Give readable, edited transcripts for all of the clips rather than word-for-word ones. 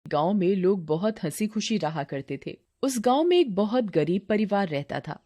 गांव में लोग बहुत हंसी खुशी रहा करते थे। उस गांव में एक बहुत गरीब परिवार रहता था।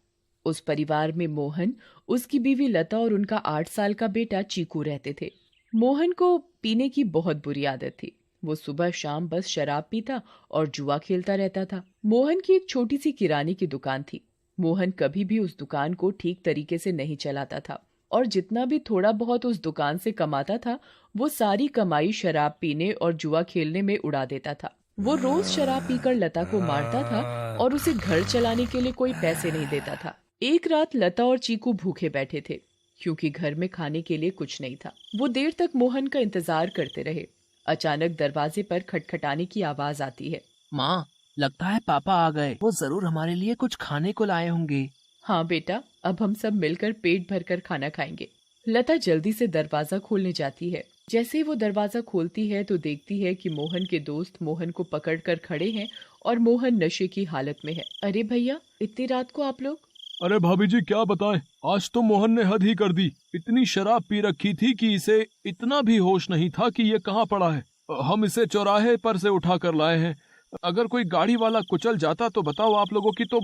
उस परिवार में मोहन, उसकी बीवी लता और उनका 8 साल का बेटा चीकू रहते थे। मोहन को पीने की बहुत बुरी आदत थी। वो सुबह शाम बस शराब पीता और जुआ खेलता रहता था। मोहन की एक छोटी सी किराने की दुकान थी। मोहन कभी भी उस दुकान को ठीक तरीके से नहीं चलाता था और जितना भी थोड़ा बहुत उस दुकान से कमाता था, वो सारी कमाई शराब पीने और जुआ खेलने में उड़ा देता था। वो रोज शराब पीकर लता को मारता था और उसे घर चलाने के लिए कोई पैसे नहीं देता था। एक रात लता और चीकू भूखे बैठे थे क्योंकि घर में खाने के लिए कुछ नहीं था। वो देर तक मोहन का इंतजार करते रहे। अचानक दरवाजे पर खटखटाने की आवाज आती है। माँ, लगता है पापा आ गए। वो जरूर हमारे लिए कुछ खाने को लाए होंगे। हाँ बेटा, अब हम सब मिलकर पेट भरकर खाना खाएंगे। लता जल्दी से दरवाजा खोलने जाती है। जैसे ही वो दरवाजा खोलती है तो देखती है कि मोहन के दोस्त मोहन को पकड़कर खड़े हैं और मोहन नशे की हालत में है। अरे भैया, इतनी रात को आप लोग? अरे भाभी जी, क्या बताएं, आज तो मोहन ने हद ही कर दी। इतनी शराब पी रखी थी कि इसे इतना भी होश नहीं था कि ये कहाँ पड़ा है। हम इसे चौराहे पर से उठा कर लाए हैं। अगर कोई गाड़ी वाला कुचल जाता तो बताओ, आप लोगों की तो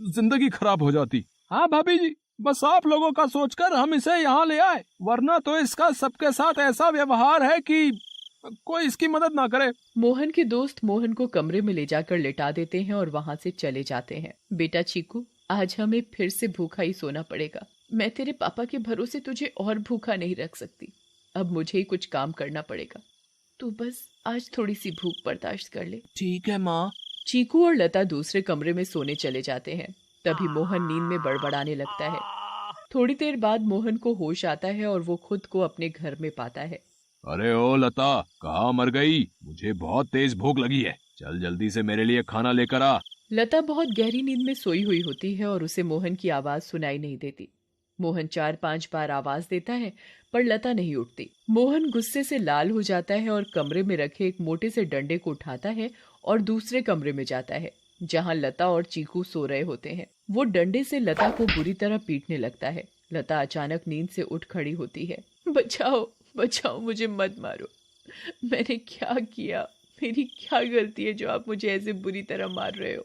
जिंदगी खराब हो जाती। हाँ भाभी जी, बस आप लोगों का सोचकर हम इसे यहाँ ले आए, वरना तो इसका सबके साथ ऐसा व्यवहार है कि कोई इसकी मदद ना करे। मोहन के दोस्त मोहन को कमरे में ले जाकर लिटा देते हैं और वहाँ से चले जाते हैं। बेटा चीकू, आज हमें फिर से भूखा ही सोना पड़ेगा। मैं तेरे पापा के भरोसे तुझे और भूखा नहीं रख सकती। अब मुझे ही कुछ काम करना पड़ेगा। तू बस आज थोड़ी सी भूख बर्दाश्त कर ले। ठीक है माँ। चीकू और लता दूसरे कमरे में सोने चले जाते हैं। तभी मोहन नींद में बड़बड़ाने लगता है। थोड़ी देर बाद मोहन को होश आता है और वो खुद को अपने घर में पाता है। अरे ओ लता, कहाँ मर गई? मुझे बहुत तेज भूख लगी है, चल जल्दी से मेरे लिए खाना लेकर आ। लता बहुत गहरी नींद में सोई हुई होती है और उसे मोहन की आवाज सुनाई नहीं देती। मोहन 4-5 बार आवाज देता है पर लता नहीं उठती। मोहन गुस्से से लाल हो जाता है और कमरे में रखे एक मोटे से डंडे को उठाता है और दूसरे कमरे में जाता है जहां लता और चीकू सो रहे होते हैं। वो डंडे से लता को बुरी तरह पीटने लगता है। लता अचानक नींद से उठ खड़ी होती है। बचाओ बचाओ, मुझे मत मारो। मैंने क्या किया? मेरी क्या गलती है जो आप मुझे ऐसे बुरी तरह मार रहे हो?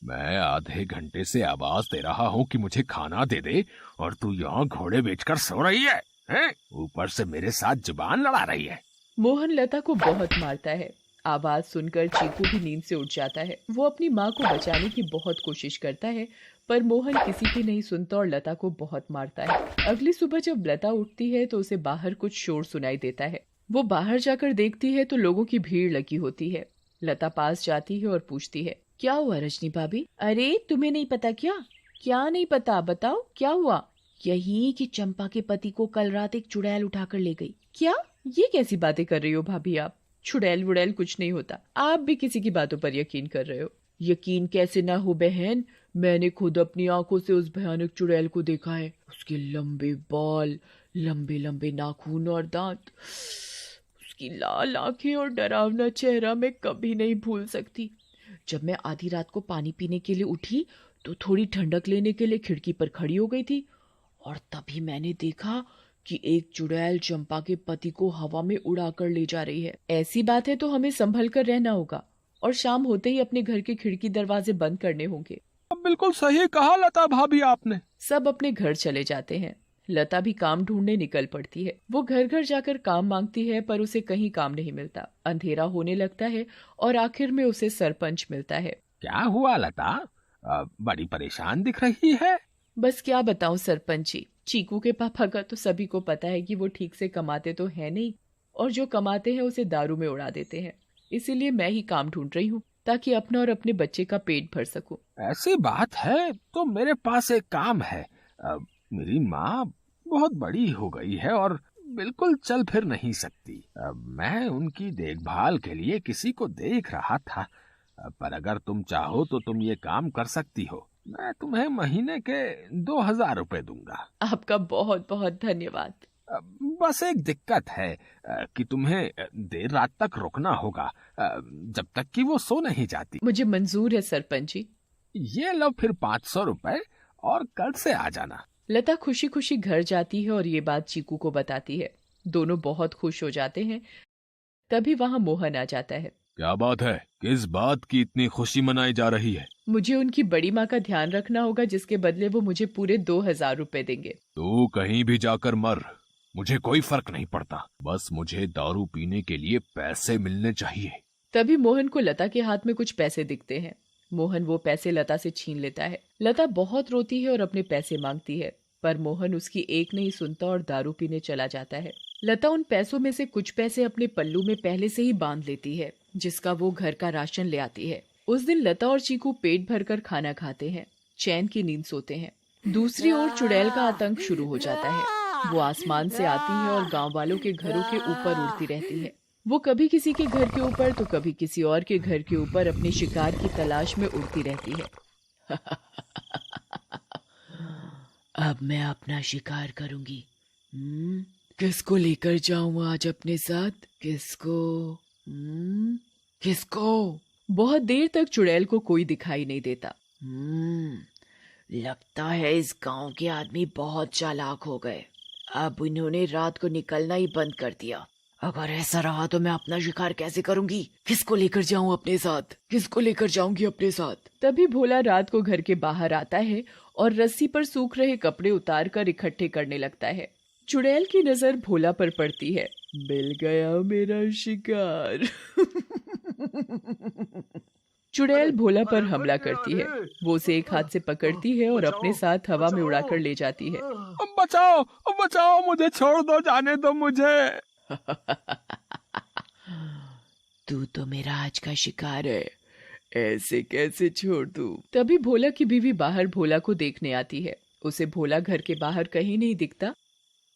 मैं आधे घंटे से आवाज दे रहा हूँ कि मुझे खाना दे दे, और तू यहाँ घोड़े बेचकर सो रही है, हैं? ऊपर से मेरे साथ जुबान लड़ा रही है। मोहन लता को बहुत मारता है। आवाज सुनकर चीकू भी नींद से उठ जाता है। वो अपनी माँ को बचाने की बहुत कोशिश करता है पर मोहन किसी की नहीं सुनता और लता को बहुत मारता है। अगली सुबह जब लता उठती है तो उसे बाहर कुछ शोर सुनाई देता है। वो बाहर जाकर देखती है तो लोगों की भीड़ लगी होती है। लता पास जाती है और पूछती है, क्या हुआ रजनी भाभी? अरे तुम्हें नहीं पता क्या? क्या नहीं पता, बताओ क्या हुआ? यही कि चंपा के पति को कल रात एक चुड़ैल उठाकर ले गई। क्या? ये कैसी बातें कर रही हो भाभी आप? चुड़ैल वुड़ैल कुछ नहीं होता। आप भी किसी की बातों पर यकीन कर रहे हो। यकीन कैसे ना हो बहन, मैंने खुद अपनी आंखों से उस भयानक चुड़ैल को देखा है। उसके लंबे बाल, लंबे लंबे नाखून और दांत, उसकी लाल आंखें और डरावना चेहरा मैं कभी नहीं भूल सकती। जब मैं आधी रात को पानी पीने के लिए उठी तो थोड़ी ठंडक लेने के लिए खिड़की पर खड़ी हो गई थी और तभी मैंने देखा कि एक चुड़ैल चंपा के पति को हवा में उड़ाकर ले जा रही है। ऐसी बात है तो हमें संभल कर रहना होगा और शाम होते ही अपने घर के खिड़की दरवाजे बंद करने होंगे। अब बिल्कुल सही कहा लता भाभी आपने। सब अपने घर चले जाते हैं। लता भी काम ढूंढने निकल पड़ती है। वो घर घर जाकर काम मांगती है पर उसे कहीं काम नहीं मिलता। अंधेरा होने लगता है और आखिर में उसे सरपंच मिलता है। क्या हुआ लता? बड़ी परेशान दिख रही है। बस क्या बताऊं सरपंच जी, चीकू के पापा का तो सभी को पता है कि वो ठीक से कमाते तो है नहीं और जो कमाते हैं उसे दारू में उड़ा देते हैं। इसीलिए मैं ही काम ढूंढ रही हूँ ताकि अपना और अपने बच्चे का पेट भर सकूं। ऐसी बात है तो मेरे पास एक काम है। मेरी माँ बहुत बड़ी हो गई है और बिल्कुल चल फिर नहीं सकती। मैं उनकी देखभाल के लिए किसी को देख रहा था। पर अगर तुम चाहो तो तुम ये काम कर सकती हो। मैं तुम्हें महीने के 2,000 रुपए दूंगा। आपका बहुत बहुत धन्यवाद। अ, बस एक दिक्कत है कि तुम्हें देर रात तक रुकना होगा, जब तक कि वो सो नहीं जाती। मुझे मंजूर है सरपंच जी। ये लो फिर 500 रुपए, और कल से आ जाना। लता खुशी खुशी घर जाती है और ये बात चीकू को बताती है। दोनों बहुत खुश हो जाते हैं। तभी वहाँ मोहन आ जाता है। क्या बात है? किस बात की इतनी खुशी मनाई जा रही है? मुझे उनकी बड़ी माँ का ध्यान रखना होगा, जिसके बदले वो मुझे पूरे 2000 रुपए देंगे। तू कहीं भी जाकर मर, मुझे कोई फर्क नहीं पड़ता। बस मुझे दारू पीने के लिए पैसे मिलने चाहिए। तभी मोहन को लता के हाथ में कुछ पैसे दिखते हैं। मोहन वो पैसे लता से छीन लेता है। लता बहुत रोती है और अपने पैसे मांगती है, पर मोहन उसकी एक नहीं सुनता और दारू पीने चला जाता है। लता उन पैसों में से कुछ पैसे अपने पल्लू में पहले से ही बांध लेती है, जिसका वो घर का राशन ले आती है। उस दिन लता और चीकू पेट भरकर खाना खाते हैं, चैन की नींद सोते हैं। दूसरी ओर चुड़ैल का आतंक शुरू हो जाता है। वो आसमान से आती है और गांव वालों के घरों के ऊपर उड़ती रहती है। वो कभी किसी के घर के ऊपर तो कभी किसी और के घर के ऊपर अपने शिकार की तलाश में उड़ती रहती है। अब मैं अपना शिकार करूंगी। किसको लेकर जाऊं आज अपने साथ? किसको? बहुत देर तक चुड़ैल को कोई दिखाई नहीं देता। लगता है इस गांव के आदमी बहुत चालाक हो गए। अब इन्होंने रात को निकलना ही बंद कर दिया। अगर ऐसा रहा तो मैं अपना शिकार कैसे करूंगी? किसको लेकर जाऊं अपने साथ? किसको लेकर जाऊंगी अपने साथ? तभी भोला रात को घर के बाहर आता है और रस्सी पर सूख रहे कपड़े उतार कर इकट्ठे करने लगता है। चुड़ैल की नजर भोला पर पड़ती है। मिल गया मेरा शिकार। चुड़ैल भोला पर हमला करती है। वो उसे एक हाथ से पकड़ती है और अपने साथ हवा में उड़ाकर ले जाती है। बचाओ, बचाओ, मुझे छोड़ दो, जाने दो मुझे। तू तो मेरा आज का शिकार है, ऐसे कैसे छोड़ दूं? तभी भोला की बीवी बाहर भोला को देखने आती है। उसे भोला घर के बाहर कहीं नहीं दिखता,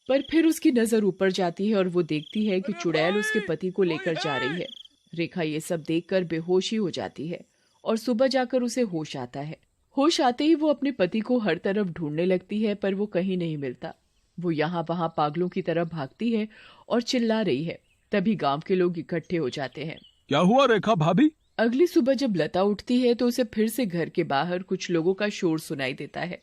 पर फिर उसकी नजर ऊपर जाती है और वो देखती है कि चुड़ैल उसके पति को लेकर जा रही है। रेखा ये सब देखकर बेहोश ही हो जाती है और सुबह जाकर उसे होश आता है। होश आते ही वो अपने पति को हर तरफ ढूंढने लगती है, पर वो कहीं नहीं मिलता। वो यहाँ वहाँ पागलों की तरह भागती है और चिल्ला रही है। तभी गांव के लोग इकट्ठे हो जाते हैं। क्या हुआ रेखा भाभी? अगली सुबह जब लता उठती है तो उसे फिर से घर के बाहर कुछ लोगों का शोर सुनाई देता है।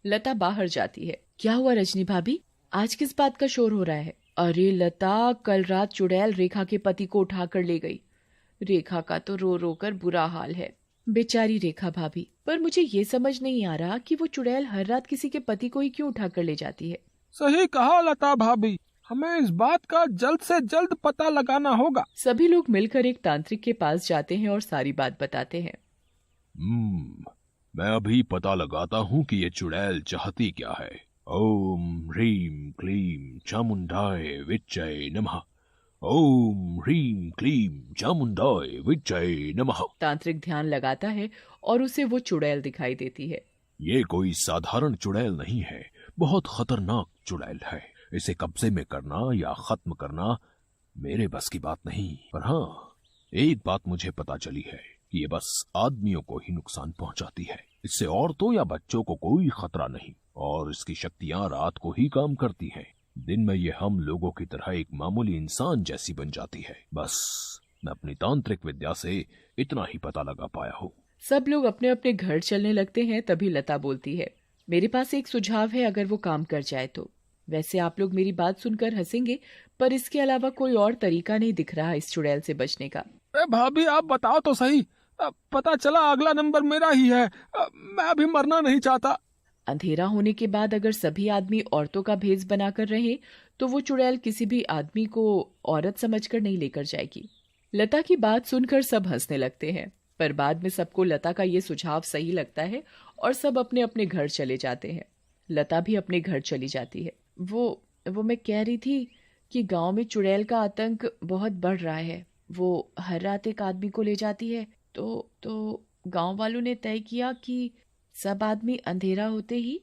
लता बाहर जाती है। क्या हुआ रजनी भाभी, आज किस बात का शोर हो रहा है? अरे लता, कल रात चुड़ैल रेखा के पति को उठाकर ले गई। रेखा का तो रो रो कर बुरा हाल है। बेचारी रेखा भाभी, पर मुझे ये समझ नहीं आ रहा कि वो चुड़ैल हर रात किसी के पति को ही क्यों उठाकर ले जाती है। सही कहा लता भाभी, हमें इस बात का जल्द से जल्द पता लगाना होगा। सभी लोग मिलकर एक तांत्रिक के पास जाते हैं और सारी बात बताते हैं। मैं अभी पता लगाता हूँ कि ये चुड़ैल चाहती क्या है। ओम ह्रीम क्लीम चामुंडाय विच्चय नमः। ओम ह्रीम क्लीम चामुंडाय विच्चय नमः। तांत्रिक ध्यान लगाता है और उसे वो चुड़ैल दिखाई देती है। ये कोई साधारण चुड़ैल नहीं है, बहुत खतरनाक चुड़ैल है। इसे कब्जे में करना या खत्म करना मेरे बस की बात नहीं। पर हाँ, एक बात मुझे पता चली है कि ये बस आदमियों को ही नुकसान पहुंचाती है। इससे औरतों या बच्चों को कोई खतरा नहीं और इसकी शक्तियां रात को ही काम करती हैं। दिन में ये हम लोगों की तरह एक मामूली इंसान जैसी बन जाती है। बस मैं अपनी तांत्रिक विद्या से इतना ही पता लगा पाया हूँ। सब लोग अपने अपने घर चलने लगते हैं। तभी लता बोलती है, मेरे पास एक सुझाव है, अगर वो काम कर जाए तो। वैसे आप लोग मेरी बात सुनकर हंसेंगे, पर इसके अलावा कोई और तरीका नहीं दिख रहा इस चुड़ैल से बचने का। भाभी आप बताओ तो सही। पता चला अगला नंबर मेरा ही है। मैं अभी मरना नहीं चाहता। अंधेरा होने के बाद अगर सभी आदमी औरतों का भेष बनाकर रहे तो वो चुड़ैल किसी भी आदमी को औरत समझकर नहीं लेकर जाएगी। लता की बात सुनकर सब हंसने लगते हैं, पर बाद में सबको लता का ये सुझाव सही लगता है और सब अपने अपने घर चले जाते हैं। लता भी अपने घर चली जाती है। वो मैं कह रही थी कि गांव में चुड़ैल का आतंक बहुत बढ़ रहा है। वो हर रात एक आदमी को ले जाती है। तो गांव वालों ने तय किया कि सब आदमी अंधेरा होते ही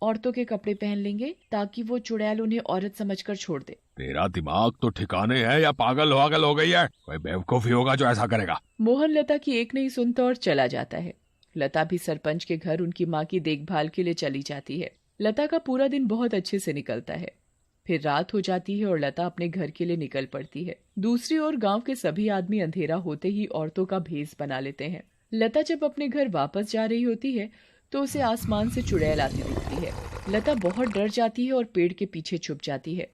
औरतों के कपड़े पहन लेंगे ताकि वो चुड़ैल उन्हें औरत समझकर छोड़ दे। तेरा दिमाग तो ठिकाने है या पागल हो गई है? कोई बेवकूफी होगा जो ऐसा करेगा। मोहन लता की एक नहीं सुनता और चला जाता है। लता भी सरपंच के घर उनकी माँ की देखभाल के लिए चली जाती है। लता का पूरा दिन बहुत अच्छे से निकलता है। फिर रात हो जाती है और लता अपने घर के लिए निकल पड़ती है। दूसरी ओर गांव के सभी आदमी अंधेरा होते ही औरतों का भेष बना लेते हैं। लता जब अपने घर वापस जा रही होती है तो उसे आसमान से चुड़ैल आती दिखती है। लता बहुत डर जाती है और पेड़ के पीछे छुप जाती है।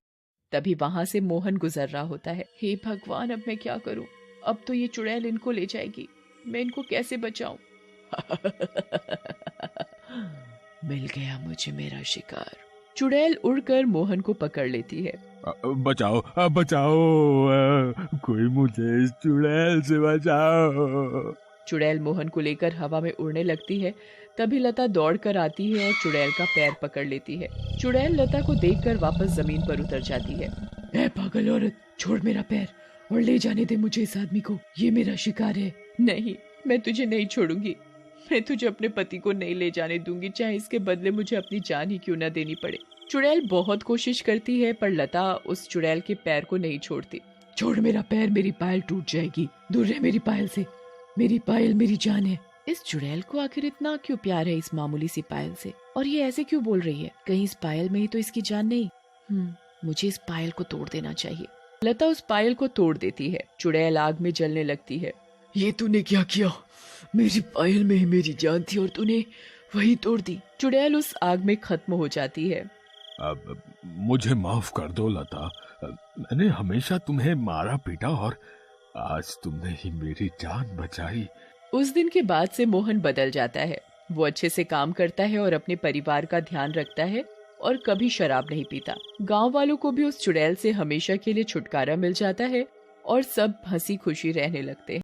तभी वहां से मोहन गुजर रहा होता है। हे भगवान, अब मैं क्या करूं? अब तो ये चुड़ैल इनको ले जाएगी, मैं इनको कैसे बचाऊं? मिल गया मुझे मेरा शिकार। चुड़ैल उड़कर मोहन को पकड़ लेती है। बचाओ, बचाओ, कोई मुझे इस चुड़ैल से बचाओ। चुड़ैल मोहन को लेकर हवा में उड़ने लगती है। तभी लता दौड़कर आती है और चुड़ैल का पैर पकड़ लेती है। चुड़ैल लता को देखकर वापस जमीन पर उतर जाती है। ऐ पागल औरत, छोड़ मेरा पैर और ले जाने दे मुझे इस आदमी को, ये मेरा शिकार है। नहीं, मैं तुझे नहीं छोड़ूंगी। मैं तुझे अपने पति को नहीं ले जाने दूंगी, चाहे इसके बदले मुझे अपनी जान ही क्यों न देनी पड़े। चुड़ैल बहुत कोशिश करती है पर लता उस चुड़ैल के पैर को नहीं छोड़ती। छोड़ मेरा पैर, मेरी पायल टूट जाएगी, दूर रह मेरी पायल से, मेरी पायल मेरी जान है। इस चुड़ैल को आखिर इतना क्यों प्यार है इस मामूली सी पायल से, और ये ऐसे क्यों बोल रही है? कहीं इस पायल में ही तो इसकी जान नहीं। मुझे इस पायल को तोड़ देना चाहिए। लता उस पायल को तोड़ देती है। चुड़ैल आग में जलने लगती है। ये तूने क्या किया? मेरी पायल में ही मेरी जान थी और तूने वही तोड़ दी। चुड़ैल उस आग में खत्म हो जाती है। अब मुझे माफ कर दो लता, मैंने हमेशा तुम्हें मारा पीटा और आज तुमने ही मेरी जान बचाई। उस दिन के बाद से मोहन बदल जाता है। वो अच्छे से काम करता है और अपने परिवार का ध्यान रखता है और कभी शराब नहीं पीता। गांव वालों को भी उस चुड़ैल से हमेशा के लिए छुटकारा मिल जाता है और सब हंसी खुशी रहने लगते हैं।